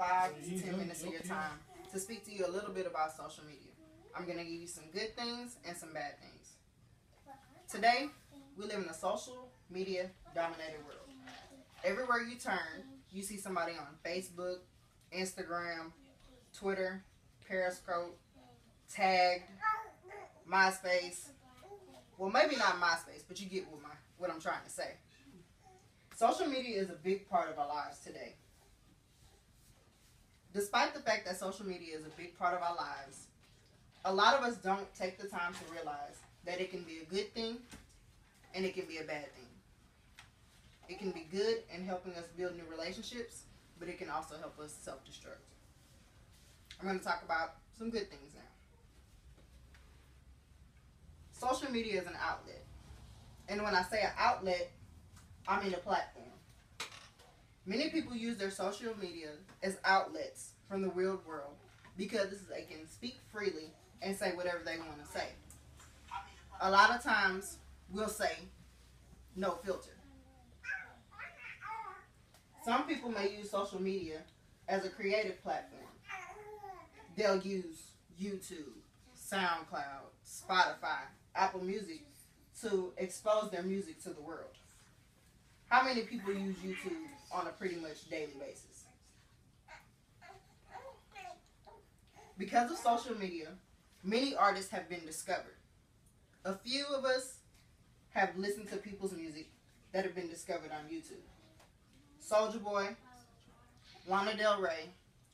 5 to 10 minutes of your time to speak to you a little bit about social media. I'm going to give you some good things and some bad things. Today, we live in a social media dominated world. Everywhere you turn, you see somebody on Facebook, Instagram, Twitter, Periscope, Tagged, MySpace. Well, maybe not MySpace, but you get what I'm trying to say. Social media is a big part of our lives today. Despite the fact that social media is a big part of our lives, a lot of us don't take the time to realize that it can be a good thing and it can be a bad thing. It can be good in helping us build new relationships, but it can also help us self-destruct. I'm going to talk about some good things now. Social media is an outlet. And when I say an outlet, I mean a platform. Many people use their social media as outlets from the real world because they can speak freely and say whatever they want to say. A lot of times, we'll say, no filter. Some people may use social media as a creative platform. They'll use YouTube, SoundCloud, Spotify, Apple Music to expose their music to the world. How many people use YouTube on a pretty much daily basis? Because of social media, many artists have been discovered. A few of us have listened to people's music that have been discovered on YouTube. Soulja Boy, Lana Del Rey,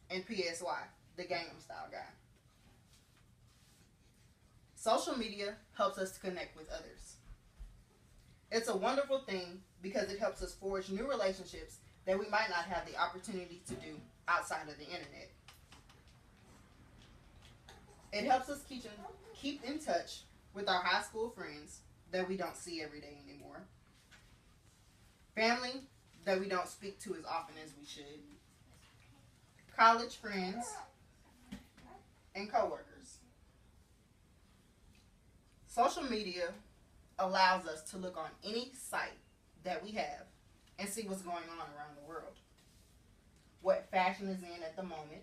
and PSY, the Gangnam Style guy. Social media helps us to connect with others. It's a wonderful thing because it helps us forge new relationships that we might not have the opportunity to do outside of the internet. It helps us keep in touch with our high school friends that we don't see every day anymore. Family that we don't speak to as often as we should. College friends and coworkers. Social media allows us to look on any site that we have and see what's going on around the world. What fashion is in at the moment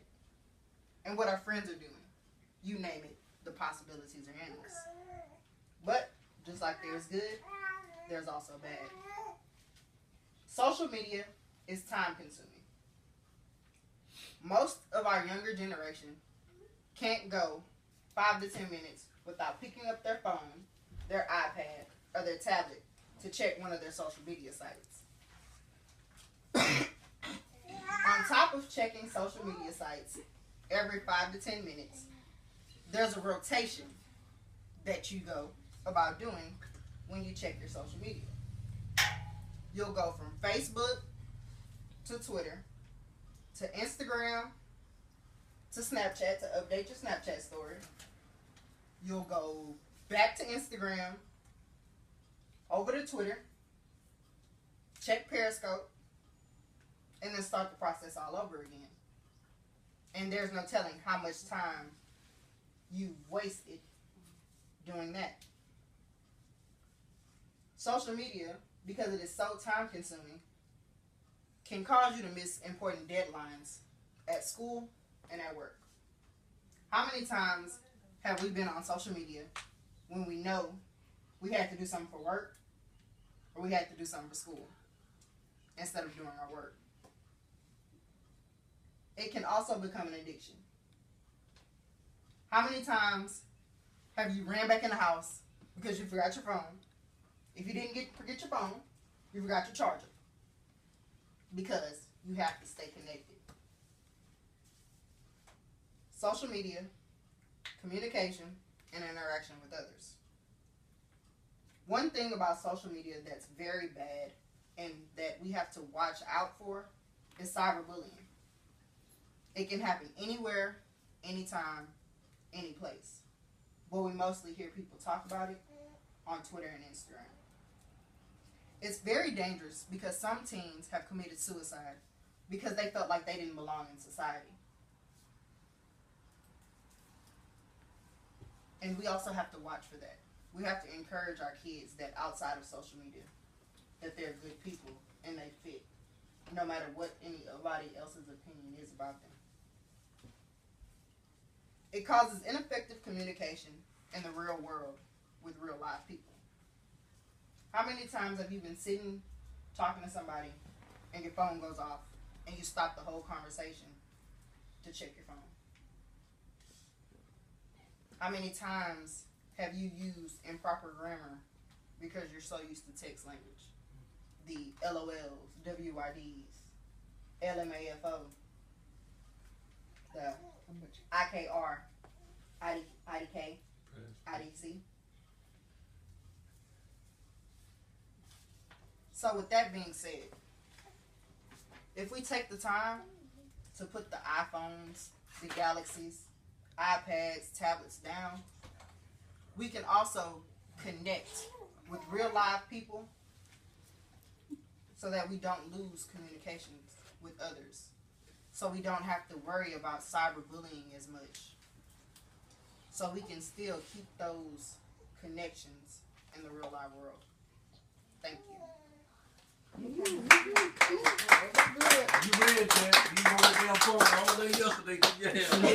and what our friends are doing. You name it, the possibilities are endless. But just like there's good, there's also bad. Social media is time consuming. Most of our younger generation can't go 5 to 10 minutes without picking up their phone, their iPad, or their tablet to check one of their social media sites. On top of checking social media sites every 5 to 10 minutes, there's a rotation that you go about doing when you check your social media. You'll go from Facebook to Twitter to Instagram to Snapchat to update your Snapchat story. You'll go back to Instagram, over to Twitter, check Periscope, and then start the process all over again. And there's no telling how much time you've wasted doing that. Social media, because it is so time consuming, can cause you to miss important deadlines at school and at work. How many times have we been on social media when we know we had to do something for work or we had to do something for school instead of doing our work? It can also become an addiction. How many times have you ran back in the house because you forgot your phone? If you didn't forget your phone, you forgot your charger. Because you have to stay connected. Social media, communication, and interaction with others. One thing about social media that's very bad and that we have to watch out for is cyberbullying. It can happen anywhere, anytime, any place. But we mostly hear people talk about it on Twitter and Instagram. It's very dangerous because some teens have committed suicide because they felt like they didn't belong in society. And we also have to watch for that. We have to encourage our kids that outside of social media, that they're good people and they fit, no matter what anybody else's opinion is about them. It causes ineffective communication in the real world with real live people. How many times have you been sitting talking to somebody and your phone goes off and you stop the whole conversation to check your phone? How many times have you used improper grammar because you're so used to text language? The LOLs, WYDs, LMAFO, the IKR, IDK, IDC. So with that being said, if we take the time to put the iPhones, the Galaxies, iPads, tablets down, we can also connect with real live people so that we don't lose communications with others. So we don't have to worry about cyberbullying as much. So we can still keep those connections in the real live world. Thank you. You read that. You wrote it down for me all day yesterday. Yeah.